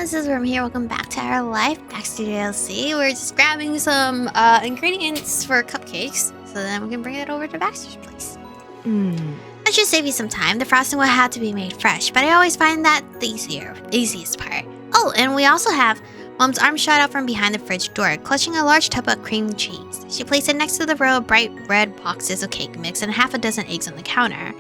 this is Aromie here. Welcome back to our life, Baxter DLC. We're just grabbing some ingredients for cupcakes, so then we can bring it over to Baxter's place. That should save you some time. The frosting will have to be made fresh, but I always find that the easiest part. Oh, and we also have Mom's arm shot out from behind the fridge door, clutching a large tub of cream cheese. She placed it next to the row of bright red boxes of cake mix and half a dozen eggs on the counter.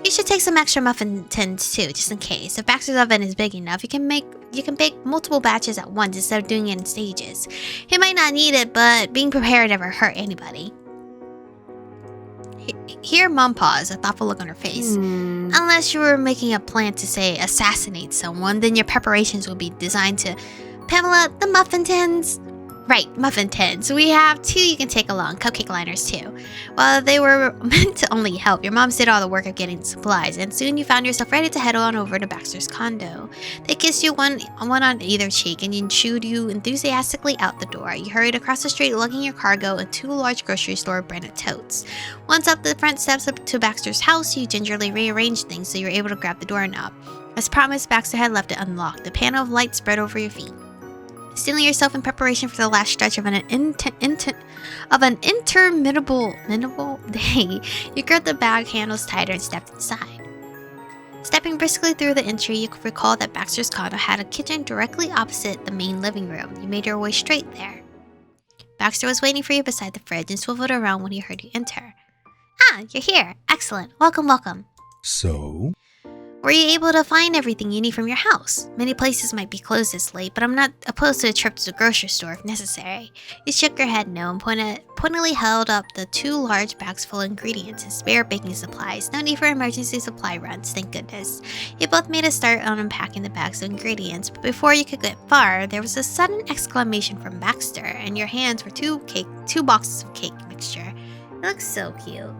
You should take some extra muffin tins too, just in case. If Baxter's oven is big enough, you can bake multiple batches at once instead of doing it in stages. He might not need it, but being prepared never hurt anybody. Here, Mom paused, a thoughtful look on her face. Unless you were making a plan to, say, assassinate someone, then your preparations will be designed to... Pamela, the muffin tins? Right, muffin tins. We have 2 you can take along, cupcake liners too. While they were meant to only help, your moms did all the work of getting supplies, and soon you found yourself ready to head on over to Baxter's condo. They kissed you one on either cheek and shooed you enthusiastically out the door. You hurried across the street, lugging your cargo and 2 large grocery store branded totes. Once up the front steps up to Baxter's house, you gingerly rearranged things so you were able to grab the doorknob. As promised, Baxter had left it unlocked, the panel of light spread over your feet. Stealing yourself in preparation for the last stretch of an interminable day, you gripped the bag handles tighter and stepped inside. Stepping briskly through the entry, you could recall that Baxter's condo had a kitchen directly opposite the main living room. You made your way straight there. Baxter was waiting for you beside the fridge and swiveled around when he heard you enter. Ah, you're here. Excellent. Welcome, welcome. So? Were you able to find everything you need from your house? Many places might be closed this late, but I'm not opposed to a trip to the grocery store if necessary. You shook your head no and pointedly held up the 2 large bags full of ingredients and spare baking supplies. No need for emergency supply runs, thank goodness. You both made a start on unpacking the bags of ingredients, but before you could get far, there was a sudden exclamation from Baxter, and your hands were 2 boxes of cake mixture. It looks so cute.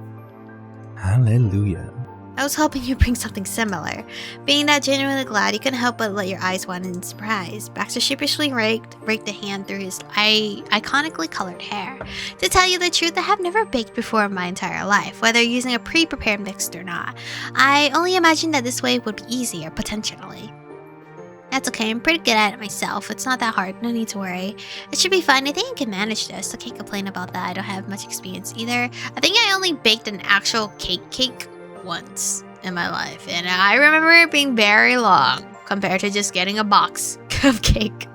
Hallelujah. I was hoping you'd bring something similar. Being that genuinely glad, you couldn't help but let your eyes widen in surprise. Baxter sheepishly raked a hand through his iconically colored hair. To tell you the truth, I have never baked before in my entire life, whether using a pre-prepared mix or not. I only imagined that this way would be easier, potentially. That's okay, I'm pretty good at it myself. It's not that hard, no need to worry. It should be fine, I think I can manage this. I can't complain about that, I don't have much experience either. I think I only baked an actual cake once in my life, and I remember it being very long compared to just getting a box of cake.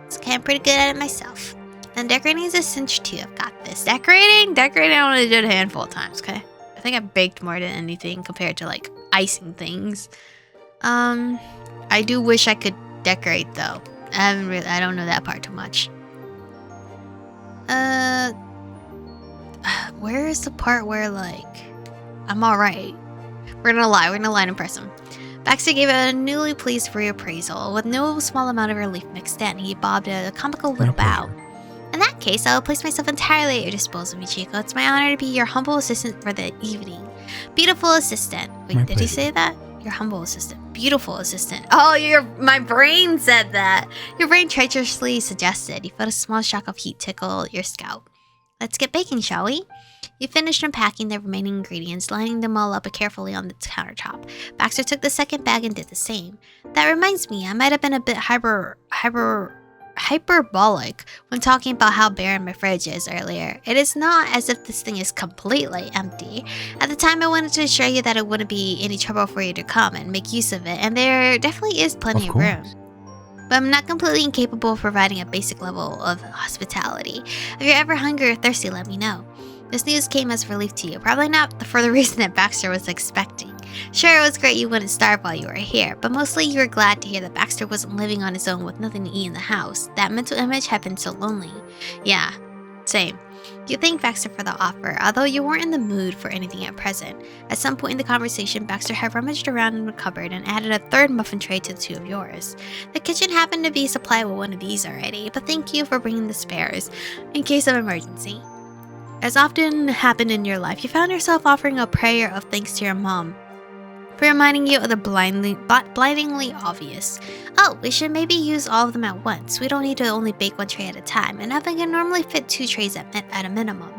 It's okay, I'm pretty good at it myself. And decorating is a cinch too. I've got this. Decorating I only did a handful of times. Okay, I think I baked more than anything compared to like icing things. I do wish I could decorate though. I don't know that part too much. Where is the part where, like, I'm alright? We're gonna lie and impress him. Baxter gave a newly pleased reappraisal. With no small amount of relief mixed in, he bobbed a comical little bow. In that case, I will place myself entirely at your disposal, Michiko. It's my honor to be your humble assistant for the evening. Beautiful assistant. Wait, did he say that? Your humble assistant. Beautiful assistant. Oh, my brain said that. Your brain treacherously suggested. You felt a small shock of heat tickle your scalp. Let's get baking, shall we? You finished unpacking the remaining ingredients, lining them all up carefully on the countertop. Baxter took the second bag and did the same. That reminds me, I might have been a bit hyperbolic when talking about how barren my fridge is earlier. It is not as if this thing is completely empty. At the time, I wanted to assure you that it wouldn't be any trouble for you to come and make use of it, and there definitely is plenty of room. But I'm not completely incapable of providing a basic level of hospitality. If you're ever hungry or thirsty, let me know. This news came as relief to you, probably not for the reason that Baxter was expecting. Sure, it was great you wouldn't starve while you were here, but mostly you were glad to hear that Baxter wasn't living on his own with nothing to eat in the house. That mental image had been so lonely. Yeah, same. You thanked Baxter for the offer, although you weren't in the mood for anything at present. At some point in the conversation, Baxter had rummaged around in the cupboard and added a 3rd muffin tray to the 2 of yours. The kitchen happened to be supplied with one of these already, but thank you for bringing the spares, in case of emergency. As often happened in your life, you found yourself offering a prayer of thanks to your mom for reminding you of the blindingly obvious. Oh, we should maybe use all of them at once. We don't need to only bake 1 tray at a time, and I think I normally fit 2 trays at a minimum.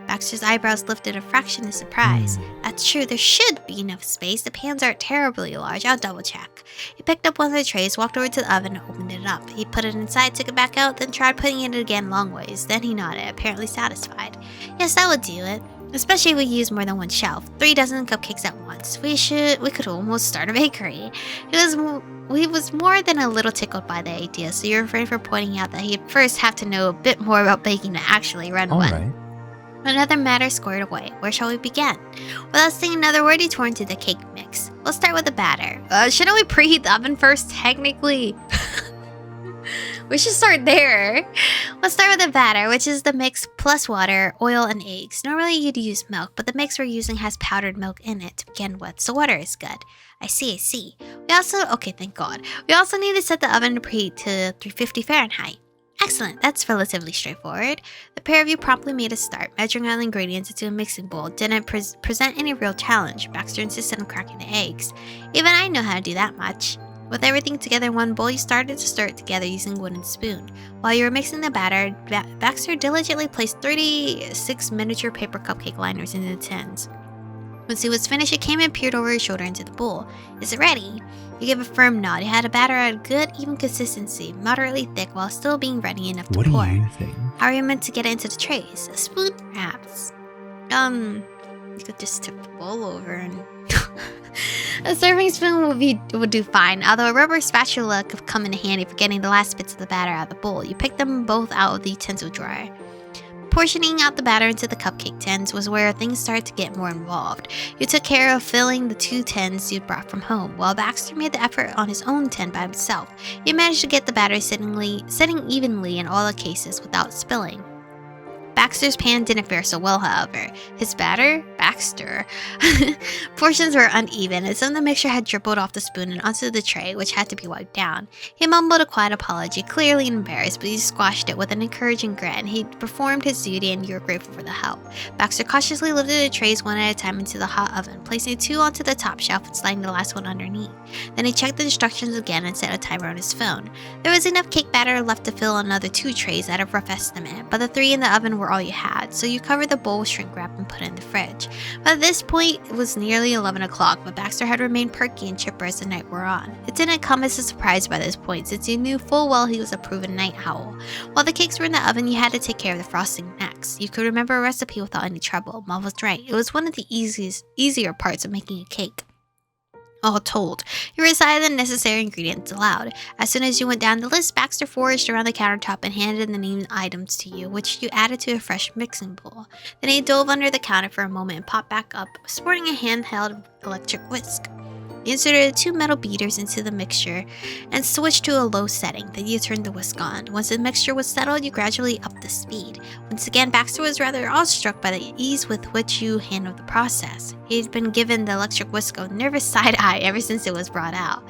Baxter's eyebrows lifted a fraction of surprise. That's true, there should be enough space. The pans aren't terribly large. I'll double check. He picked up one of the trays, walked over to the oven, and opened it up. He put it inside, took it back out, then tried putting it again long ways. Then he nodded, apparently satisfied. Yes, that would do it. Especially if we use more than one shelf. 3 dozen cupcakes at once. We could almost start a bakery. He was more than a little tickled by the idea, so you're afraid for pointing out that he'd first have to know a bit more about baking to actually run one. Alright. Another matter squared away. Where shall we begin? Without saying another word, he turned to the cake mix. We'll start with the batter. Shouldn't we preheat the oven first, technically? We should start there. Let's start with the batter, which is the mix plus water, oil, and eggs. Normally you'd use milk, but the mix we're using has powdered milk in it to begin with, so water is good. I see. Okay, thank God. We also need to set the oven to preheat to 350 Fahrenheit. Excellent, that's relatively straightforward. The pair of you promptly made a start. Measuring all the ingredients into a mixing bowl didn't present any real challenge. Baxter insisted on cracking the eggs. Even I know how to do that much. With everything together in one bowl, you started to stir it together using a wooden spoon. While you were mixing the batter, Baxter diligently placed 36 miniature paper cupcake liners into the tins. Once he was finished, he came and peered over his shoulder into the bowl. Is it ready? You gave a firm nod. He had a batter at a good, even consistency, moderately thick while still being runny enough to pour. What do you think? How are you meant to get it into the trays? A spoon, perhaps? You could just tip the bowl over and... A serving spoon would do fine, although a rubber spatula could come in handy for getting the last bits of the batter out of the bowl. You picked them both out of the utensil drawer. Portioning out the batter into the cupcake tins was where things started to get more involved. You took care of filling the 2 tins you'd brought from home, while Baxter made the effort on his own tin by himself. You managed to get the batter sitting evenly in all the cases without spilling. Baxter's pan didn't fare so well, however. His batter? Baxter. Portions were uneven, and some of the mixture had dribbled off the spoon and onto the tray, which had to be wiped down. He mumbled a quiet apology, clearly embarrassed, but he squashed it with an encouraging grin. He performed his duty, and you were grateful for the help. Baxter cautiously lifted the trays one at a time into the hot oven, placing 2 onto the top shelf and sliding the last one underneath. Then he checked the instructions again and set a timer on his phone. There was enough cake batter left to fill another 2 trays at a rough estimate, but the 3 in the oven were all you had, so you covered the bowl with shrink wrap and put it in the fridge. By this point, it was nearly 11 o'clock, but Baxter had remained perky and chipper as the night wore on. It didn't come as a surprise by this point, since you knew full well he was a proven night owl. While the cakes were in the oven, you had to take care of the frosting next. You could remember a recipe without any trouble. Mom was right. It was one of the easier parts of making a cake. All told, you recited the necessary ingredients aloud. As soon as you went down the list, Baxter foraged around the countertop and handed the named items to you, which you added to a fresh mixing bowl. Then he dove under the counter for a moment and popped back up, sporting a handheld electric whisk. You inserted 2 metal beaters into the mixture and switched to a low setting. Then you turned the whisk on. Once the mixture was settled, you gradually upped the speed. Once again, Baxter was rather awestruck by the ease with which you handled the process. He'd been given the electric whisk a nervous side eye ever since it was brought out.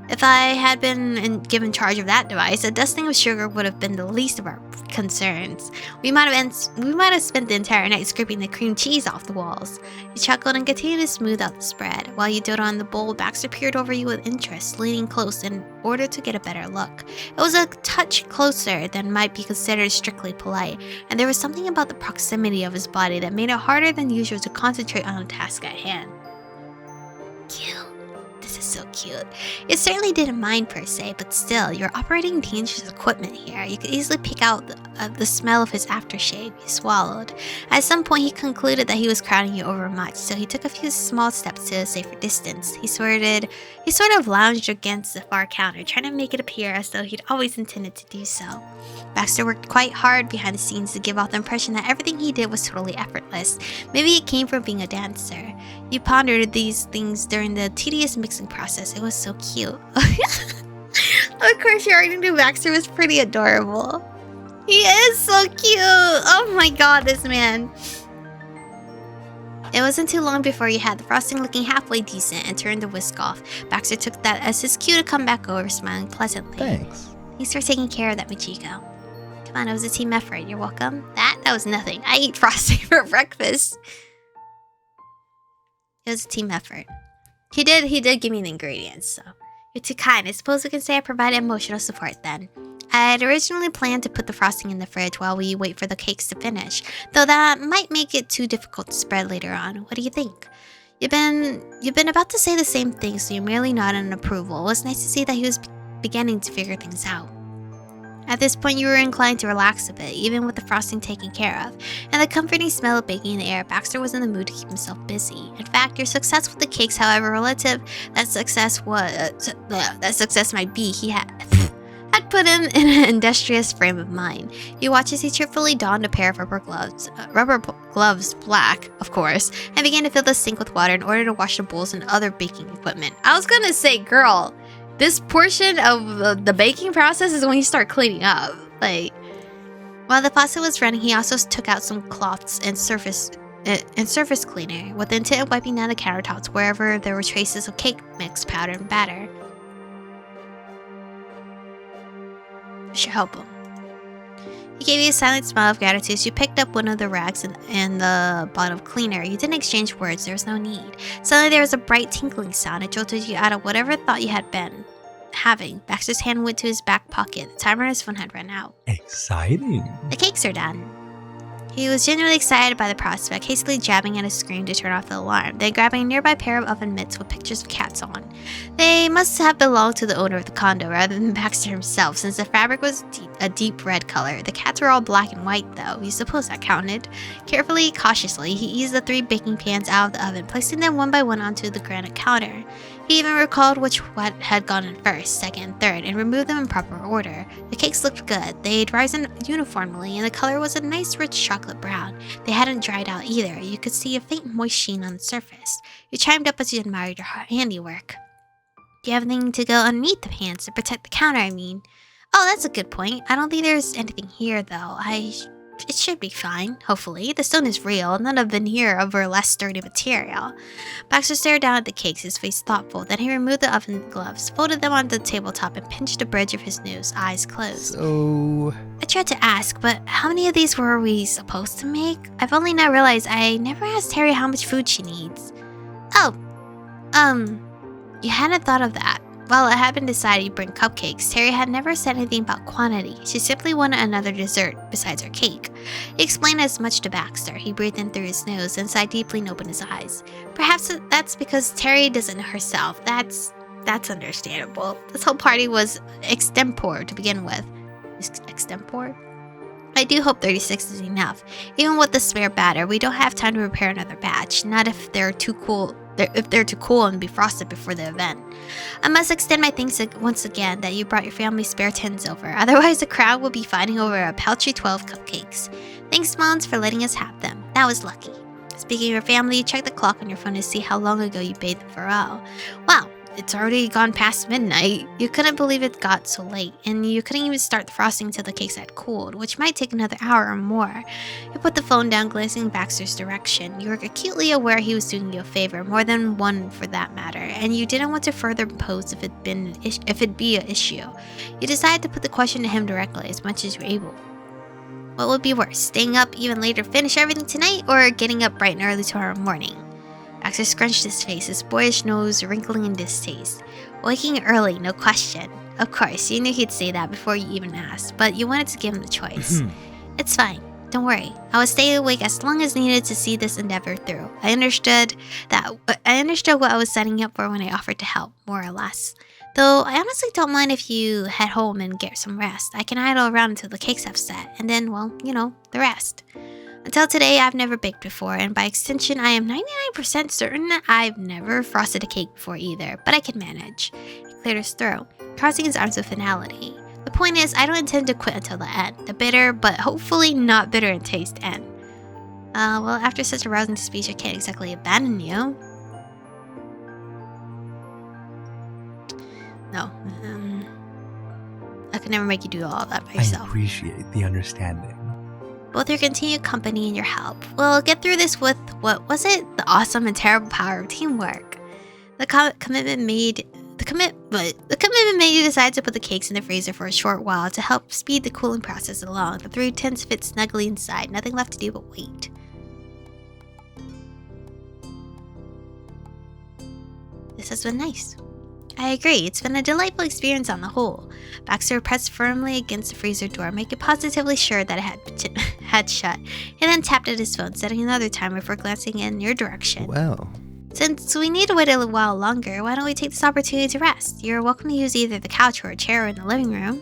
If I had been given charge of that device, a dusting of sugar would have been the least of our concerns. We might have spent the entire night scraping the cream cheese off the walls. You chuckled and continued to smooth out the spread. While you doted on the bowl, Baxter peered over you with interest, leaning close in order to get a better look. It was a touch closer than might be considered strictly polite, and there was something about the proximity of his body that made it harder than usual to concentrate on the task at hand. Cute. This is so cute. You certainly didn't mind per se, but still, you're operating dangerous equipment here. You could easily pick out the smell of his aftershave. He swallowed. At some point, he concluded that he was crowding you over much, so he took a few small steps to a safer distance. He sort of lounged against the far counter, trying to make it appear as though he'd always intended to do so. Baxter worked quite hard behind the scenes to give off the impression that everything he did was totally effortless. Maybe it came from being a dancer. You pondered these things during the tedious mixing process. It was so cute. Of course, you already knew Baxter was pretty adorable. He is so cute. Oh my god, this man. It wasn't too long before you had the frosting looking halfway decent and turned the whisk off. Baxter took that as his cue to come back over, smiling pleasantly. Thanks. Thanks for taking care of that, Michiko. Come on, it was a team effort. You're welcome. That was nothing. I eat frosting for breakfast. It was a team effort. He did give me the ingredients, so. You're too kind. I suppose we can say I provided emotional support then. I'd originally planned to put the frosting in the fridge while we wait for the cakes to finish, though that might make it too difficult to spread later on. What do you think? You've been about to say the same thing, so you merely nodded in approval. It was nice to see that he was beginning to figure things out. At this point, you were inclined to relax a bit, even with the frosting taken care of, and the comforting smell of baking in the air. Baxter was in the mood to keep himself busy. In fact, your success with the cakes, however relative that success might be, he had put him in an industrious frame of mind. You watch as he cheerfully donned a pair of rubber gloves, black, of course, and began to fill the sink with water in order to wash the bowls and other baking equipment. I was gonna say, girl, this portion of the baking process is when you start cleaning up. Like, while the faucet was running, he also took out some cloths and surface cleaner with the intent of wiping down the countertops wherever there were traces of cake mix, powder, and batter. Should help him. He gave you a silent smile of gratitude as you picked up one of the rags and the bottle of cleaner. You didn't exchange words, there was no need. Suddenly there was a bright tinkling sound. It jolted you out of whatever thought you had been having. Baxter's hand went to his back pocket. The timer on his phone had run out. Exciting. The cakes are done. He was genuinely excited by the prospect, hastily jabbing at his screen to turn off the alarm, then grabbing a nearby pair of oven mitts with pictures of cats on. They must have belonged to the owner of the condo rather than Baxter himself, since the fabric was a deep red color. The cats were all black and white, though. You suppose that counted. Carefully, cautiously, he eased the 3 baking pans out of the oven, placing them one by one onto the granite counter. He even recalled which had gone in first, second, and third, and removed them in proper order. The cakes looked good. They'd risen uniformly, and the color was a nice rich chocolate brown. They hadn't dried out either. You could see a faint moist sheen on the surface. You chimed up as you admired your handiwork. Do you have anything to go underneath the pans to protect the counter, I mean? Oh, that's a good point. I don't think there's anything here, though. It should be fine, hopefully. The stone is real, none of veneer over less sturdy material. Baxter stared down at the cakes, his face thoughtful. Then he removed the oven gloves, folded them onto the tabletop, and pinched the bridge of his nose, eyes closed. So... I tried to ask, but how many of these were we supposed to make? I've only now realized I never asked Terry how much food she needs. Oh, you hadn't thought of that. While it had been decided you'd bring cupcakes, Terry had never said anything about quantity. She simply wanted another dessert besides her cake. He explained as much to Baxter. He breathed in through his nose and sighed deeply and opened his eyes. Perhaps that's because Terry doesn't know herself. That's understandable. This whole party was extempore to begin with. Extempore? I do hope 36 is enough. Even with the spare batter, we don't have time to prepare another batch. Not if they're too cool and be frosted before the event. I must extend my thanks once again that you brought your family's spare tins over. Otherwise, the crowd will be fighting over a paltry 12 cupcakes. Thanks, Mons, for letting us have them. That was lucky. Speaking of your family, you check the clock on your phone to see how long ago you bathed the Pharrell. Wow, it's already gone past midnight. You couldn't believe it got so late, and you couldn't even start the frosting until the cakes had cooled, which might take another hour or more. You put the phone down, glancing in Baxter's direction. You were acutely aware he was doing you a favor, more than one for that matter, and you didn't want to further impose if it'd be an issue. You decided to put the question to him directly as much as you were able. What would be worse, staying up even later to finish everything tonight, or getting up bright and early tomorrow morning? Baxter scrunched his face, his boyish nose wrinkling in distaste. Waking early, no question. Of course, you knew he'd say that before you even asked, but you wanted to give him the choice. It's fine. Don't worry. I will stay awake as long as needed to see this endeavor through. I understood what I was setting up for when I offered to help, more or less. Though I honestly don't mind if you head home and get some rest. I can idle around until the cakes have set, and then, well, the rest. Until today, I've never baked before, and by extension, I am 99% certain that I've never frosted a cake before either, but I can manage. He cleared his throat, crossing his arms with finality. The point is, I don't intend to quit until the end. The bitter, but hopefully not bitter in taste, end. Well, after such a rousing speech, I can't exactly abandon you. No, I could never make you do all that by yourself. I appreciate the understanding. Both your continued company and your help. We'll get through this with, what was it? The awesome and terrible power of teamwork. The commitment made you decide to put the cakes in the freezer for a short while to help speed the cooling process along. The 3 tins fit snugly inside, nothing left to do but wait. This has been nice. I agree. It's been a delightful experience on the whole. Baxter pressed firmly against the freezer door, making positively sure that it had shut. He then tapped at his phone, setting another timer before glancing in your direction. Well, Since we need to wait a while longer, why don't we take this opportunity to rest? You're welcome to use either the couch or a chair in the living room.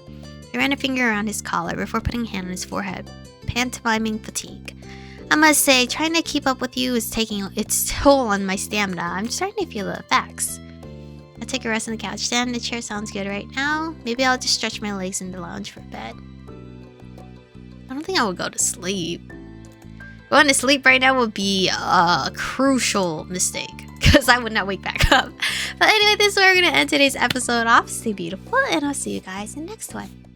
He ran a finger around his collar before putting a hand on his forehead, pantomiming fatigue. I must say, trying to keep up with you is taking its toll on my stamina. I'm starting to feel the effects. I'll take a rest on the couch then. The chair sounds good right now. Maybe I'll just stretch my legs in the lounge for bed. I don't think I would go to sleep. Going to sleep right now would be a crucial mistake, because I would not wake back up. But anyway, this is where we're going to end today's episode off. Stay beautiful, and I'll see you guys in the next one.